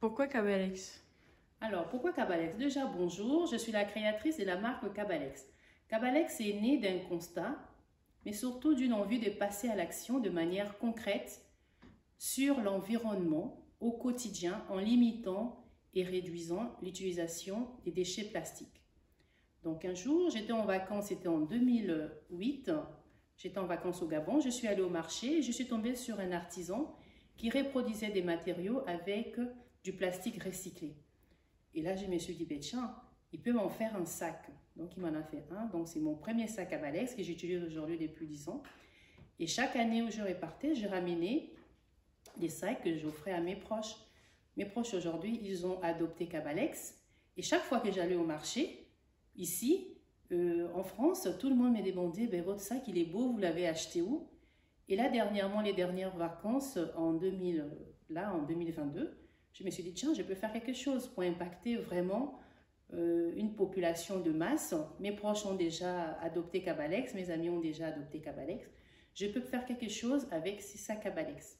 Pourquoi Cabalex? Alors, pourquoi Cabalex? Déjà, bonjour, je suis la créatrice de la marque Cabalex. Cabalex est né d'un constat, mais surtout d'une envie de passer à l'action de manière concrète sur l'environnement au quotidien en limitant et réduisant l'utilisation des déchets plastiques. Donc un jour, j'étais en vacances, c'était en 2008, j'étais en vacances au Gabon, je suis allée au marché et je suis tombée sur un artisan qui reproduisait des matériaux avec du plastique recyclé. Et là, je me suis dit, ben tiens, il peut m'en faire un sac. Donc, il m'en a fait un. Donc, c'est mon premier sac Cabalex que j'utilise aujourd'hui depuis 10 ans. Et chaque année où je repartais, je ramenais des sacs que j'offrais à mes proches. Mes proches aujourd'hui, ils ont adopté Cabalex. Et chaque fois que j'allais au marché, ici, en France, tout le monde me demandait, ben, votre sac, il est beau, vous l'avez acheté où? Et là, dernièrement, les dernières vacances, en 2022, je me suis dit, tiens, je peux faire quelque chose pour impacter vraiment une population de masse. Mes proches ont déjà adopté Cabalex, mes amis ont déjà adopté Cabalex. Je peux faire quelque chose avec ces sacs Cabalex.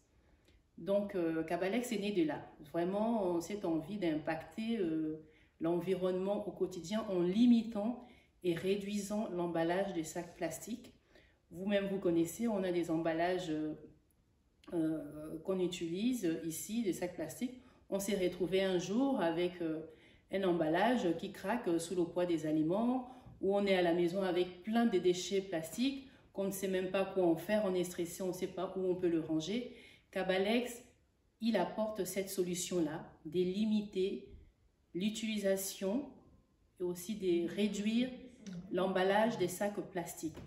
Donc, Cabalex est né de là. Vraiment, cette envie d'impacter l'environnement au quotidien en limitant et réduisant l'emballage des sacs plastiques. Vous-même, vous connaissez, on a des emballages qu'on utilise ici, des sacs plastiques. On s'est retrouvé un jour avec un emballage qui craque sous le poids des aliments, où on est à la maison avec plein de déchets plastiques, qu'on ne sait même pas quoi en faire, on est stressé, on ne sait pas où on peut le ranger. Cabalex, il apporte cette solution-là, de limiter l'utilisation et aussi de réduire l'emballage des sacs plastiques.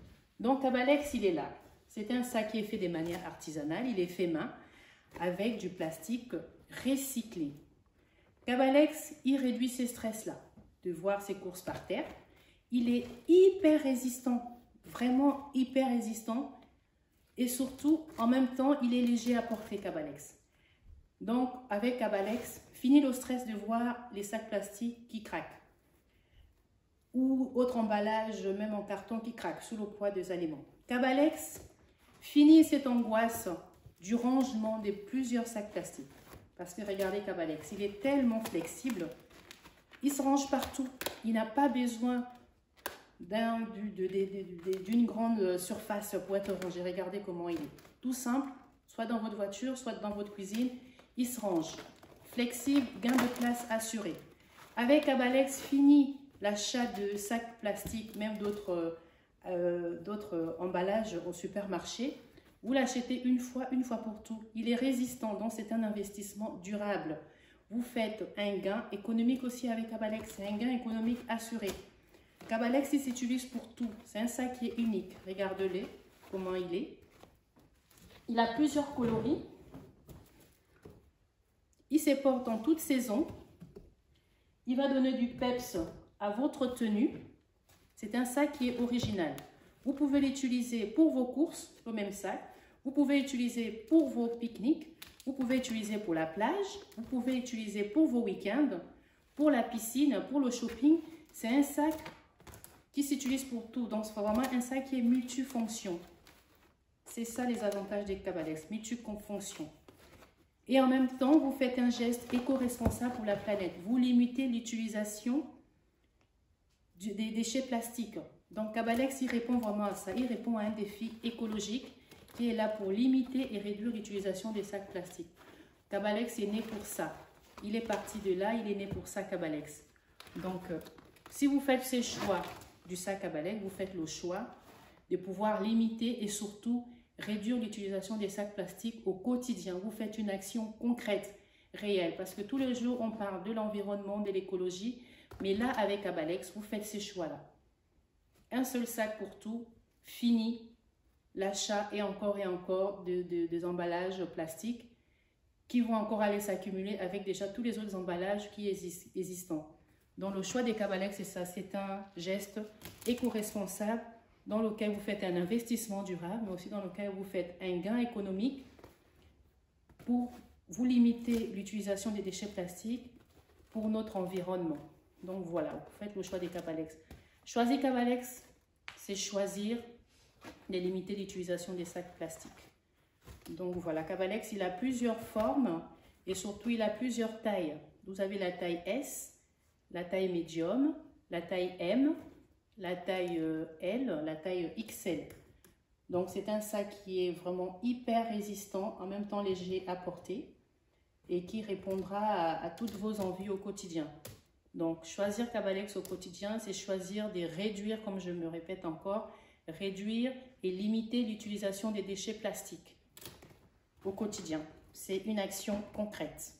Donc Cabalex, il est là. C'est un sac qui est fait de manière artisanale, il est fait main avec du plastique recyclé. Cabalex, il réduit ces stress-là, de voir ses courses par terre. Il est hyper résistant, vraiment hyper résistant. Et surtout, en même temps, il est léger à porter, Cabalex. Donc, avec Cabalex, fini le stress de voir les sacs plastiques qui craquent. Ou autre emballage, même en carton, qui craque sous le poids des aliments. Cabalex, fini cette angoisse du rangement de plusieurs sacs plastiques. Parce que regardez Cabalex, il est tellement flexible, il se range partout. Il n'a pas besoin d'une grande surface pour être rangé. Regardez comment il est. Tout simple, soit dans votre voiture, soit dans votre cuisine, il se range. Flexible, gain de place assuré. Avec Cabalex, fini l'achat de sacs plastiques, même d'autres emballages au supermarché. Vous l'achetez une fois pour tout. Il est résistant, donc c'est un investissement durable. Vous faites un gain économique aussi avec Cabalex. C'est un gain économique assuré. Cabalex, il s'utilise pour tout. C'est un sac qui est unique. Regardez-le, comment il est. Il a plusieurs coloris. Il se porte en toute saison. Il va donner du peps à votre tenue. C'est un sac qui est original. Vous pouvez l'utiliser pour vos courses, le même sac. Vous pouvez l'utiliser pour vos pique-niques. Vous pouvez l'utiliser pour la plage. Vous pouvez l'utiliser pour vos week-ends, pour la piscine, pour le shopping. C'est un sac qui s'utilise pour tout. Donc, c'est vraiment un sac qui est multifonction. C'est ça les avantages des Cabalex, multifonction. Et en même temps, vous faites un geste éco-responsable pour la planète. Vous limitez l'utilisation des déchets plastiques. Donc, Cabalex, il répond vraiment à ça. Il répond à un défi écologique qui est là pour limiter et réduire l'utilisation des sacs plastiques. Cabalex est né pour ça. Il est parti de là, il est né pour ça, Cabalex. Donc, si vous faites ces choix du sac Cabalex, vous faites le choix de pouvoir limiter et surtout réduire l'utilisation des sacs plastiques au quotidien. Vous faites une action concrète, réelle, parce que tous les jours, on parle de l'environnement, de l'écologie, mais là, avec Cabalex, vous faites ces choix-là. Un seul sac pour tout, fini l'achat et encore des emballages plastiques qui vont encore aller s'accumuler avec déjà tous les autres emballages qui existants. Donc, le choix des Cabalex, c'est ça, c'est un geste éco-responsable dans lequel vous faites un investissement durable, mais aussi dans lequel vous faites un gain économique pour vous limiter l'utilisation des déchets plastiques pour notre environnement. Donc, voilà, vous faites le choix des Cabalex. Choisir Cabalex, c'est choisir de limiter l'utilisation des sacs plastiques. Donc, voilà, Cabalex, il a plusieurs formes Et surtout, il a plusieurs tailles. Vous avez la taille S, la taille médium, la taille M, la taille L, la taille XL. Donc, c'est un sac qui est vraiment hyper résistant, en même temps léger à porter et qui répondra à toutes vos envies au quotidien. Donc, choisir Cabalex au quotidien, c'est choisir de réduire, comme je me répète encore, réduire et limiter l'utilisation des déchets plastiques au quotidien. C'est une action concrète.